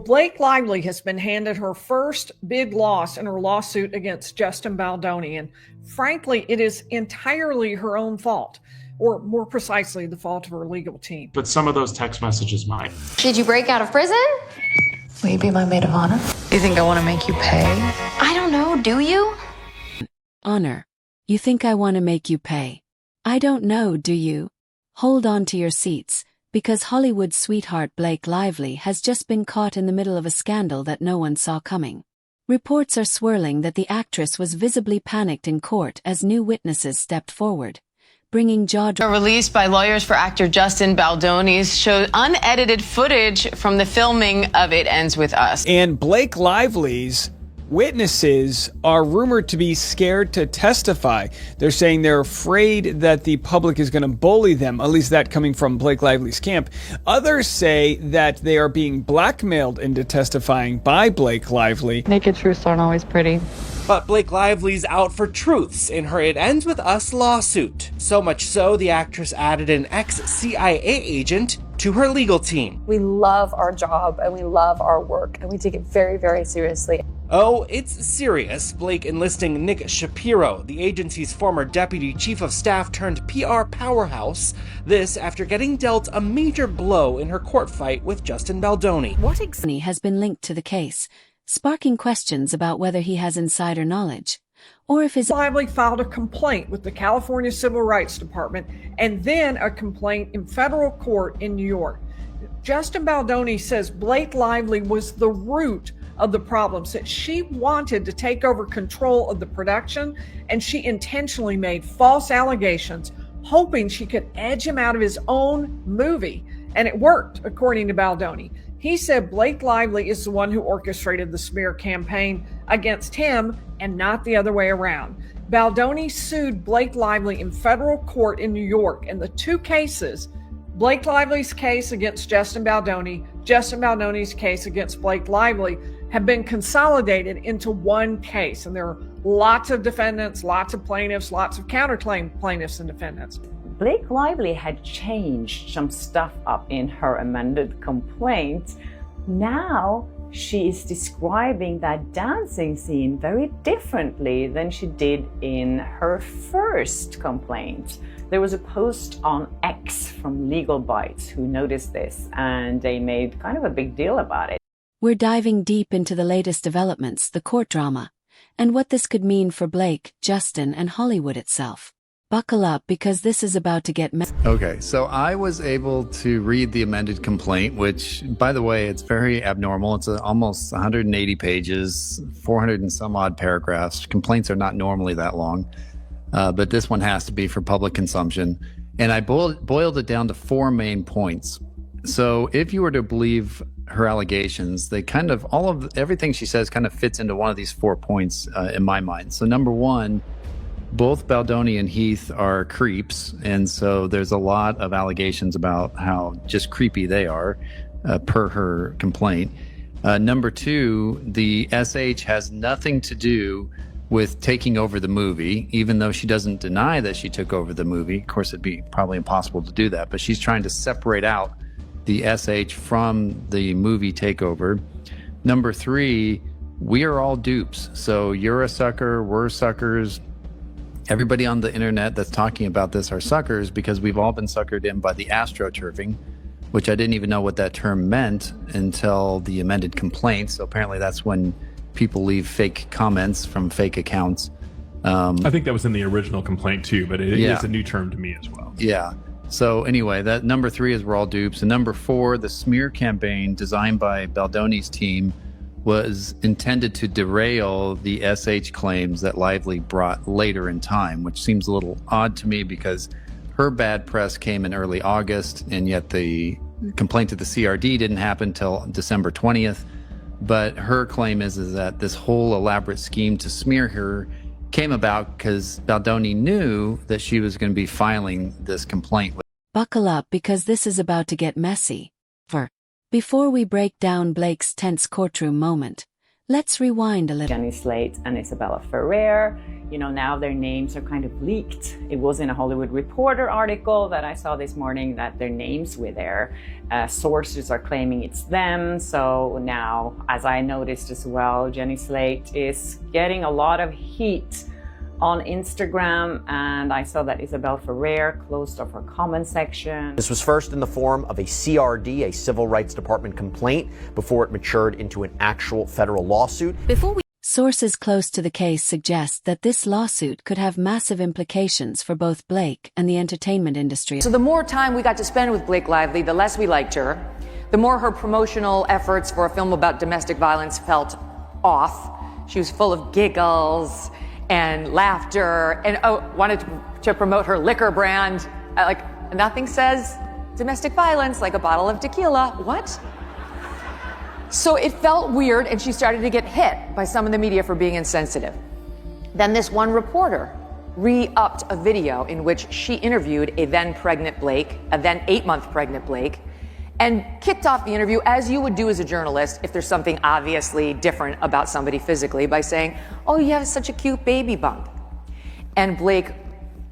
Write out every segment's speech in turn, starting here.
Blake Lively has been handed her first big loss in her lawsuit against Justin Baldoni, and frankly, it is entirely her own fault, or more precisely, the fault of her legal team. But some of those text messages might. Did you break out of prison? Will you be my maid of honor? You think I want to make you pay? I don't know, do you? Honor. You think I want to make you pay? I don't know, do you? Hold on to your seats, because Hollywood sweetheart Blake Lively has just been caught in the middle of a scandal that no one saw coming. Reports are swirling that the actress was visibly panicked in court as new witnesses stepped forward, bringing jaw-dropping. Released by lawyers for actor Justin Baldoni showed unedited footage from the filming of It Ends With Us. And Blake Lively's witnesses are rumored to be scared to testify. They're saying they're afraid that the public is going to bully them, at least that coming from Blake Lively's camp. Others say that they are being blackmailed into testifying by Blake Lively. Naked truths aren't always pretty. But Blake Lively's out for truths in her It Ends With Us lawsuit. So much so, the actress added an ex-CIA agent to her legal team. We love our job and we love our work and we take it very, very seriously. Oh, it's serious. Blake enlisting Nick Shapiro, the agency's former deputy chief of staff turned PR powerhouse. This after getting dealt a major blow in her court fight with Justin Baldoni. What exactly has been linked to the case, sparking questions about whether he has insider knowledge, or if his Lively filed a complaint with the California Civil Rights Department and then a complaint in federal court in New York. Justin Baldoni says Blake Lively was the root of the problems, that she wanted to take over control of the production and she intentionally made false allegations, hoping she could edge him out of his own movie. And it worked, according to Baldoni. He said Blake Lively is the one who orchestrated the smear campaign against him and not the other way around. Baldoni sued Blake Lively in federal court in New York, and the two cases, Blake Lively's case against Justin Baldoni, Justin Baldoni's case against Blake Lively, have been consolidated into one case. And there are lots of defendants, lots of plaintiffs, lots of counterclaim plaintiffs and defendants. Blake Lively had changed some stuff up in her amended complaint. Now she is describing that dancing scene very differently than she did in her first complaint. There was a post on X from Legal Bites who noticed this, and they made kind of a big deal about it. We're diving deep into the latest developments, the court drama, and what this could mean for Blake, Justin, and Hollywood itself. Buckle up, because this is about to get Okay, so I was able to read the amended complaint, which, by the way, it's very abnormal. It's almost 180 pages, 400 and some odd paragraphs. Complaints are not normally that long, but this one has to be for public consumption. And I boiled it down to 4 main points. So if you were to believe her allegations, they kind of, everything she says kind of fits into one of these 4 points in my mind. So number one, both Baldoni and Heath are creeps, and so there's a lot of allegations about how just creepy they are, per her complaint. Number two, the SH has nothing to do with taking over the movie, even though she doesn't deny that she took over the movie. Of course, it'd be probably impossible to do that, but she's trying to separate out the SH from the movie takeover. Number three, we are all dupes. So you're a sucker, we're suckers. Everybody on the internet that's talking about this are suckers because we've all been suckered in by the astroturfing, which I didn't even know what that term meant until the amended complaint. So apparently that's when people leave fake comments from fake accounts. I think that was in the original complaint too, but it is a new term to me as well. Yeah. So anyway, that number three is we're all dupes. And number four, the smear campaign designed by Baldoni's team was intended to derail the SH claims that Lively brought later in time, which seems a little odd to me because her bad press came in early August, and yet the complaint to the CRD didn't happen till December 20th. But her claim is that this whole elaborate scheme to smear her came about because Baldoni knew that she was going to be filing this complaint. Buckle up, because this is about to get messy. Before we break down Blake's tense courtroom moment, let's rewind a little. Jenny Slate and Isabella Ferrer. now their names are kind of leaked. It was in a Hollywood Reporter article that I saw this morning that their names were there. Sources are claiming it's them. So now, as I noticed as well, Jenny Slate is getting a lot of heat on Instagram, and I saw that Isabel Ferrer closed off her comment section. This was first in the form of a CRD, a Civil Rights Department complaint, before it matured into an actual federal lawsuit. Sources close to the case suggest that this lawsuit could have massive implications for both Blake and the entertainment industry. So the more time we got to spend with Blake Lively, the less we liked her, the more her promotional efforts for a film about domestic violence felt off. She was full of giggles and laughter, and wanted to promote her liquor brand. Nothing says domestic violence like a bottle of tequila. What? So it felt weird, and she started to get hit by some of the media for being insensitive. Then this one reporter re-upped a video in which she interviewed a then pregnant Blake, a then 8-month pregnant Blake, and kicked off the interview as you would do as a journalist if there's something obviously different about somebody physically, by saying, "Oh, you have such a cute baby bump." And Blake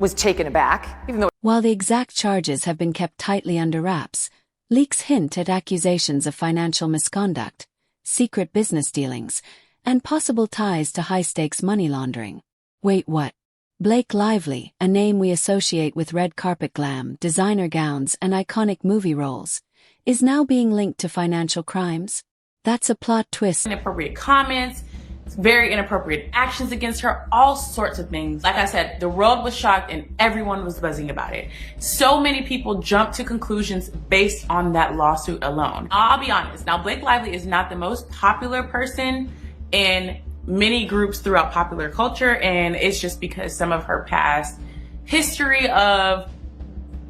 was taken aback, even though... While the exact charges have been kept tightly under wraps, leaks hint at accusations of financial misconduct, secret business dealings, and possible ties to high-stakes money laundering. Wait, what? Blake Lively, a name we associate with red carpet glam, designer gowns, and iconic movie roles, is now being linked to financial crimes? That's a plot twist. Inappropriate comments, very inappropriate actions against her, all sorts of things. Like I said, the world was shocked and everyone was buzzing about it. So many people jumped to conclusions based on that lawsuit alone. I'll be honest, now Blake Lively is not the most popular person in many groups throughout popular culture, and it's just because some of her past history of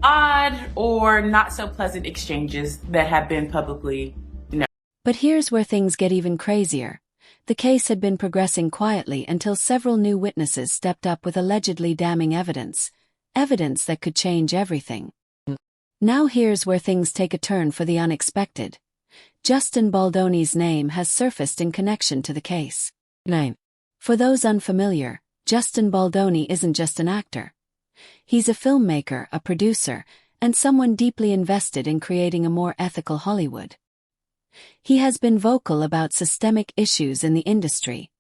odd or not so pleasant exchanges that have been publicly known. But here's where things get even crazier. The case had been progressing quietly until several new witnesses stepped up with allegedly damning evidence that could change everything. Now here's where things take a turn for the unexpected. Justin Baldoni's name has surfaced in connection to the case. For those unfamiliar, Justin Baldoni isn't just an actor. He's a filmmaker, a producer, and someone deeply invested in creating a more ethical Hollywood. He has been vocal about systemic issues in the industry,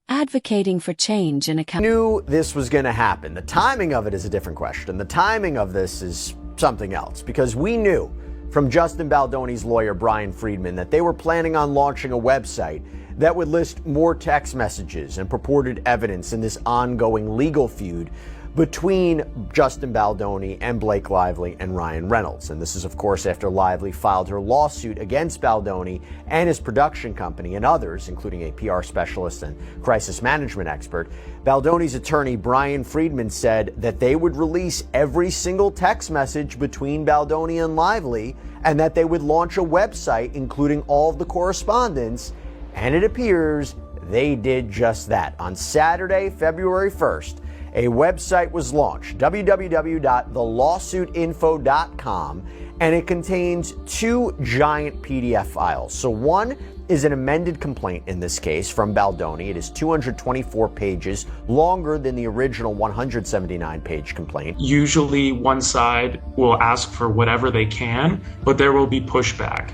advocating for change and accountability. Knew this was going to happen. The timing of it is a different question. The timing of this is something else, because we knew from Justin Baldoni's lawyer, Brian Friedman, that they were planning on launching a website that would list more text messages and purported evidence in this ongoing legal feud between Justin Baldoni and Blake Lively and Ryan Reynolds. And this is, of course, after Lively filed her lawsuit against Baldoni and his production company and others, including a PR specialist and crisis management expert. Baldoni's attorney, Brian Friedman, said that they would release every single text message between Baldoni and Lively, and that they would launch a website including all of the correspondence. And it appears they did just that. On Saturday, February 1st, a website was launched, www.thelawsuitinfo.com, and it contains 2 giant PDF files. So one is an amended complaint in this case from Baldoni. It is 224 pages, longer than the original 179-page complaint. Usually one side will ask for whatever they can, but there will be pushback.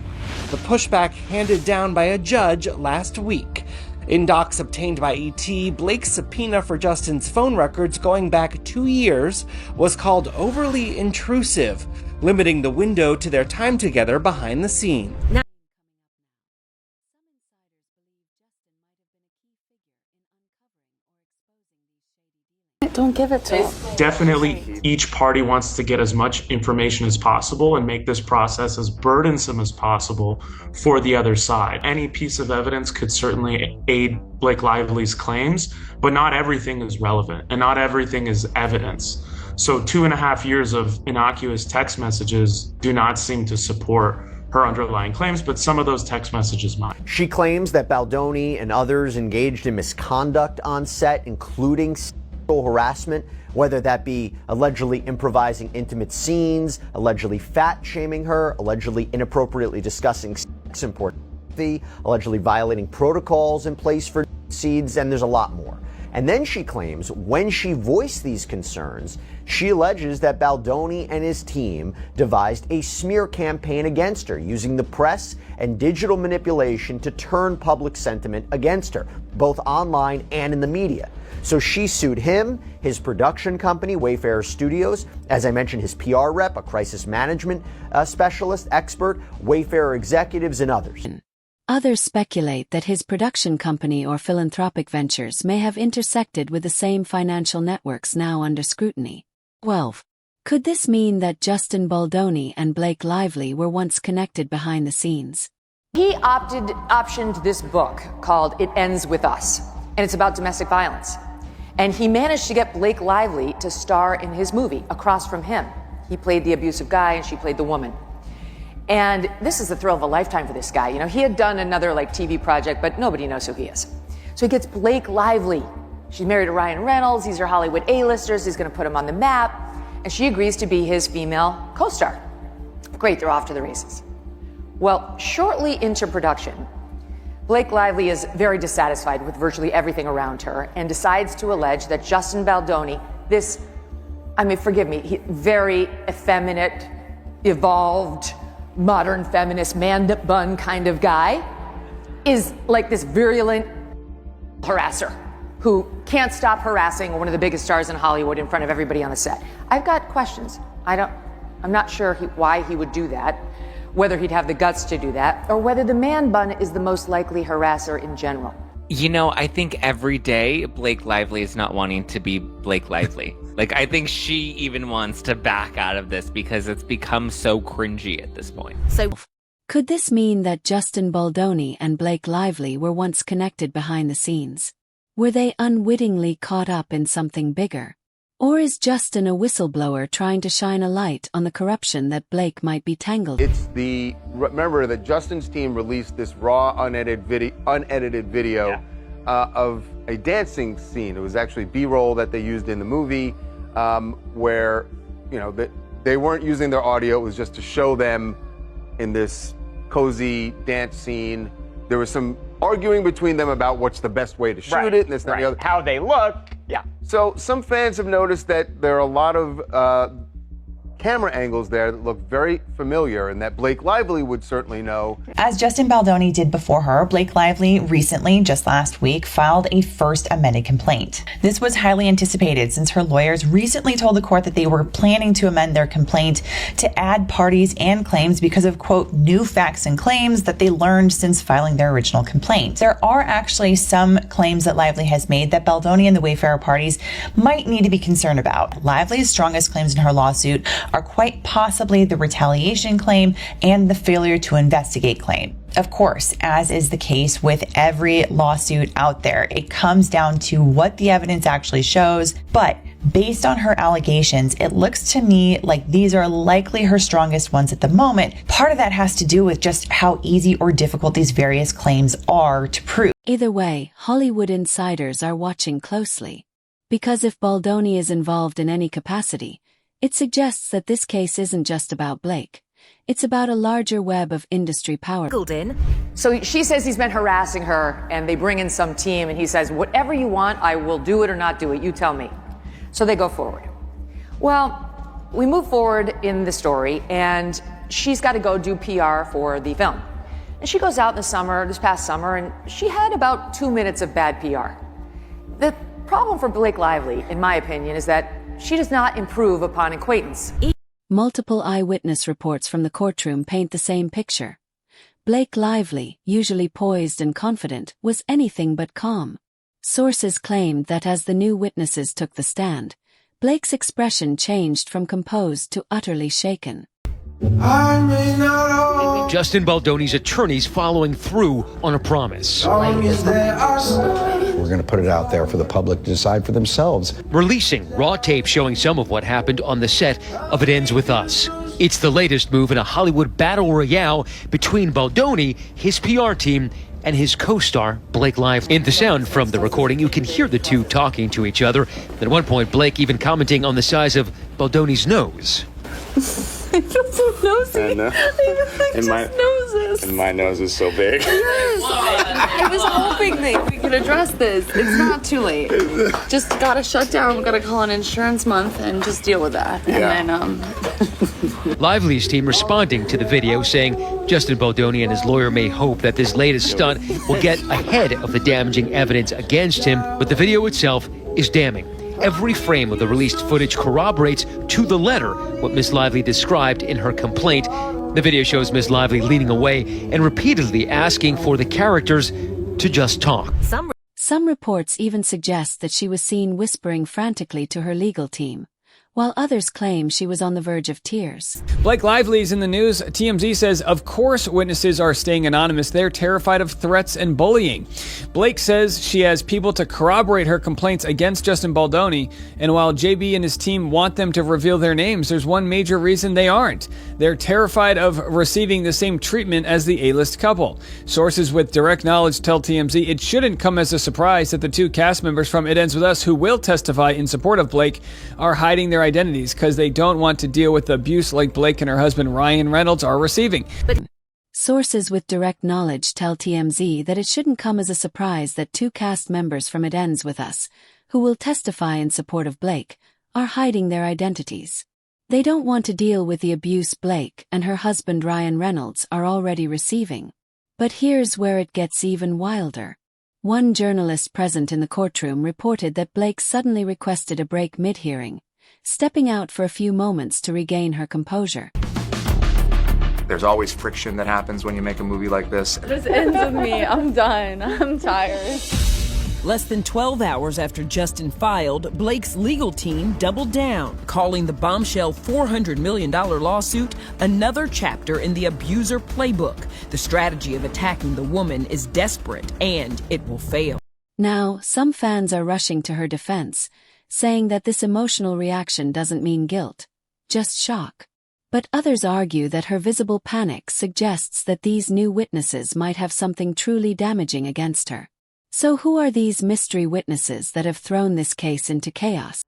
The pushback handed down by a judge last week. In docs obtained by ET, Blake's subpoena for Justin's phone records going back 2 years was called overly intrusive, limiting the window to their time together behind the scenes. Don't give it to him. Definitely, each party wants to get as much information as possible and make this process as burdensome as possible for the other side. Any piece of evidence could certainly aid Blake Lively's claims, but not everything is relevant and not everything is evidence. So 2.5 years of innocuous text messages do not seem to support her underlying claims, but some of those text messages might. She claims that Baldoni and others engaged in misconduct on set, including harassment, whether that be allegedly improvising intimate scenes, allegedly fat-shaming her, allegedly inappropriately discussing sex and pornography, allegedly violating protocols in place for seeds, and there's a lot more. And then she claims when she voiced these concerns, she alleges that Baldoni and his team devised a smear campaign against her, using the press and digital manipulation to turn public sentiment against her, both online and in the media. So she sued him, his production company, Wayfarer Studios, as I mentioned, his PR rep, a crisis management specialist, expert, Wayfarer executives, and others. Others speculate that his production company or philanthropic ventures may have intersected with the same financial networks now under scrutiny. 12. Could this mean that Justin Baldoni and Blake Lively were once connected behind the scenes? He optioned this book called It Ends With Us, and it's about domestic violence. And he managed to get Blake Lively to star in his movie across from him. He played the abusive guy and she played the woman. And this is the thrill of a lifetime for this guy. You know, he had done another TV project, but nobody knows who he is. So he gets Blake Lively. She's married to Ryan Reynolds. These are Hollywood A-listers. He's going to put him on the map. And she agrees to be his female co-star. Great, they're off to the races. Well, shortly into production, Blake Lively is very dissatisfied with virtually everything around her and decides to allege that Justin Baldoni, forgive me, very effeminate, evolved, modern feminist man bun kind of guy, is like this virulent harasser who can't stop harassing one of the biggest stars in Hollywood in front of everybody on the set. I've got questions. I'm not sure why he would do that, whether he'd have the guts to do that, or whether the man bun is the most likely harasser in general. You know, I think every day Blake Lively is not wanting to be Blake Lively. I think she even wants to back out of this because it's become so cringy at this point. So, could this mean that Justin Baldoni and Blake Lively were once connected behind the scenes? Were they unwittingly caught up in something bigger? Or is Justin a whistleblower trying to shine a light on the corruption that Blake might be tangled in? Remember that Justin's team released this raw, unedited video of a dancing scene. It was actually B-roll that they used in the movie, where, they weren't using their audio. It was just to show them in this cozy dance scene. There was some arguing between them about what's the best way to shoot it, and this and the other. How they look, yeah. So some fans have noticed that there are a lot of camera angles there that look very familiar, and that Blake Lively would certainly know. As Justin Baldoni did before her, Blake Lively recently, just last week, filed a first amended complaint. This was highly anticipated since her lawyers recently told the court that they were planning to amend their complaint to add parties and claims because of, quote, new facts and claims that they learned since filing their original complaint. There are actually some claims that Lively has made that Baldoni and the Wayfarer parties might need to be concerned about. Lively's strongest claims in her lawsuit are quite possibly the retaliation claim and the failure to investigate claim. Of course, as is the case with every lawsuit out there, it comes down to what the evidence actually shows. But based on her allegations, it looks to me like these are likely her strongest ones at the moment. Part of that has to do with just how easy or difficult these various claims are to prove. Either way, Hollywood insiders are watching closely. Because if Baldoni is involved in any capacity, it suggests that this case isn't just about Blake. It's about a larger web of industry power. So she says he's been harassing her, and they bring in some team, and he says, whatever you want, I will do it or not do it. You tell me. So they go forward. Well, we move forward in the story, and she's got to go do PR for the film. And she goes out in the summer, this past summer, and she had about 2 minutes of bad PR. The problem for Blake Lively, in my opinion, is that she does not improve upon acquaintance. Multiple eyewitness reports from the courtroom paint the same picture. Blake Lively, usually poised and confident, was anything but calm. Sources claimed that as the new witnesses took the stand, Blake's expression changed from composed to utterly shaken. Justin Baldoni's attorneys following through on a promise. We're going to put it out there for the public to decide for themselves. Releasing raw tape showing some of what happened on the set of It Ends With Us. It's the latest move in a Hollywood battle royale between Baldoni, his PR team, and his co-star, Blake Lively. In the sound from the recording, you can hear the two talking to each other. At one point, Blake even commenting on the size of Baldoni's nose. I feel so nosy. I feel like just nosy. this? And my nose is so big. Yes. I was hoping that we could address this. It's not too late. Just gotta shut down. We gotta call an insurance month and just deal with that. Yeah. And then, Lively's team responding to the video saying Justin Baldoni and his lawyer may hope that this latest stunt will get ahead of the damaging evidence against him, but the video itself is damning. Every frame of the released footage corroborates to the letter what Miss Lively described in her complaint. The video shows Miss Lively leaning away and repeatedly asking for the characters to just talk. Some reports even suggest that she was seen whispering frantically to her legal team, while others claim she was on the verge of tears. Blake Lively's in the news. TMZ says, of course witnesses are staying anonymous. They're terrified of threats and bullying. Blake says she has people to corroborate her complaints against Justin Baldoni, and while JB and his team want them to reveal their names, there's one major reason they aren't. They're terrified of receiving the same treatment as the A-list couple. Sources with direct knowledge tell TMZ it shouldn't come as a surprise that the two cast members from It Ends With Us who will testify in support of Blake are hiding their identities because they don't want to deal with the abuse like Blake and her husband Ryan Reynolds are receiving. Sources with direct knowledge tell TMZ that it shouldn't come as a surprise that two cast members from It Ends With Us, who will testify in support of Blake, are hiding their identities. They don't want to deal with the abuse Blake and her husband Ryan Reynolds are already receiving. But here's where it gets even wilder. One journalist present in the courtroom reported that Blake suddenly requested a break mid-hearing, stepping out for a few moments to regain her composure. There's always friction that happens when you make a movie like this. this ends with me. I'm done. I'm tired. Less than 12 hours after Justin filed, Blake's legal team doubled down, calling the bombshell $400 million lawsuit another chapter in the abuser playbook. The strategy of attacking the woman is desperate, and it will fail. Now, some fans are rushing to her defense, saying that this emotional reaction doesn't mean guilt, just shock. But others argue that her visible panic suggests that these new witnesses might have something truly damaging against her. So who are these mystery witnesses that have thrown this case into chaos?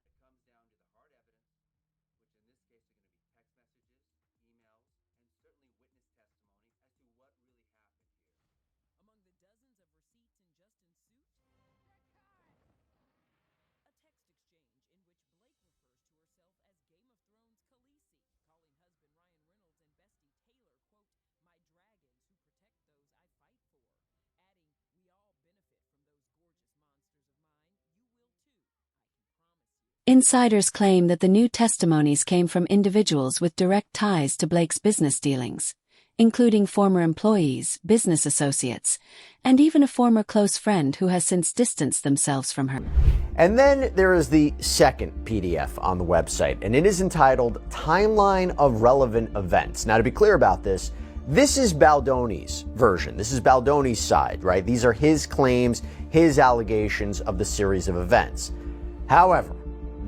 Insiders claim that the new testimonies came from individuals with direct ties to Blake's business dealings, including former employees, business associates, and even a former close friend who has since distanced themselves from her. And then there is the second PDF on the website, and it is entitled Timeline of Relevant Events. Now, to be clear about this is Baldoni's version. This is Baldoni's side, right? These are his claims, his allegations of the series of events. However,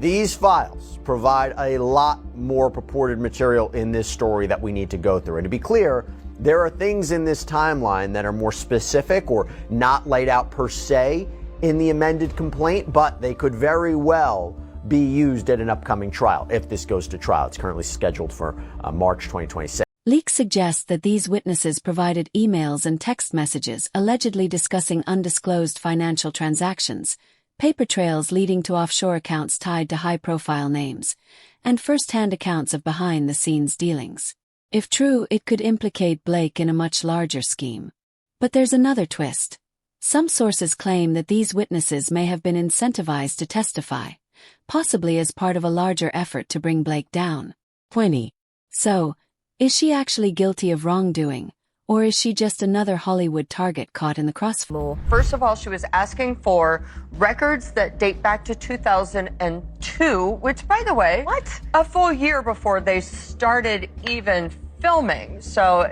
these files provide a lot more purported material in this story that we need to go through. And to be clear, there are things in this timeline that are more specific or not laid out per se in the amended complaint, but they could very well be used at an upcoming trial if this goes to trial. It's currently scheduled for March 2026. Leaks suggest that these witnesses provided emails and text messages allegedly discussing undisclosed financial transactions, paper trails leading to offshore accounts tied to high-profile names, and first-hand accounts of behind-the-scenes dealings. If true, it could implicate Blake in a much larger scheme. But there's another twist. Some sources claim that these witnesses may have been incentivized to testify, possibly as part of a larger effort to bring Blake down. 20. So, is she actually guilty of wrongdoing? Or is she just another Hollywood target caught in the crossfire? First of all, she was asking for records that date back to 2002, which, by the way, a full year before they started even filming. So,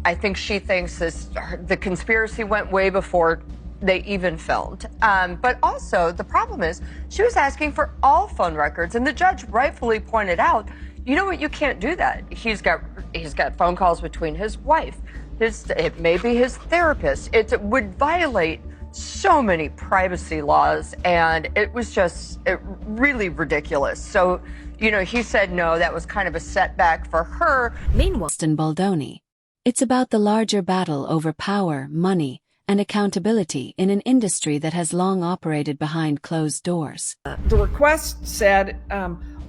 I think she thinks the conspiracy went way before they even filmed. But also, the problem is, she was asking for all phone records, and the judge rightfully pointed out, you know what, you can't do that. He's got phone calls between his wife, it may be his therapist. It would violate so many privacy laws, and it was just really ridiculous. So, he said no, that was kind of a setback for her. Meanwhile, Justin Baldoni. It's about the larger battle over power, money, and accountability in an industry that has long operated behind closed doors. The request said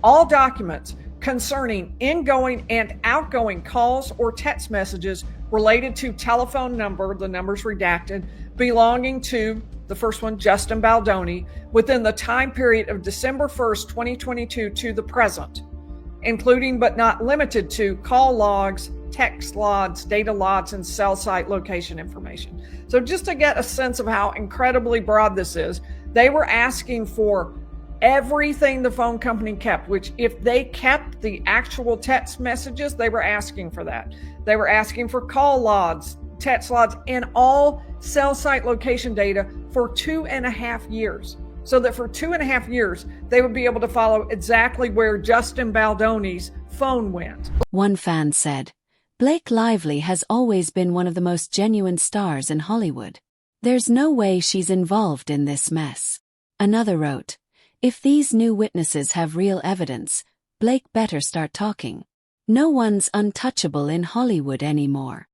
all documents concerning ingoing and outgoing calls or text messages related to telephone number, the number's redacted, belonging to, the first one, Justin Baldoni, within the time period of December 1st, 2022 to the present, including but not limited to call logs, text logs, data logs, and cell site location information. So just to get a sense of how incredibly broad this is, they were asking for everything the phone company kept, which if they kept the actual text messages, they were asking for that. They were asking for call logs, text logs, and all cell site location data for 2.5 years. So that for 2.5 years, they would be able to follow exactly where Justin Baldoni's phone went. One fan said, Blake Lively has always been one of the most genuine stars in Hollywood. There's no way she's involved in this mess. Another wrote, if these new witnesses have real evidence, Blake better start talking. No one's untouchable in Hollywood anymore.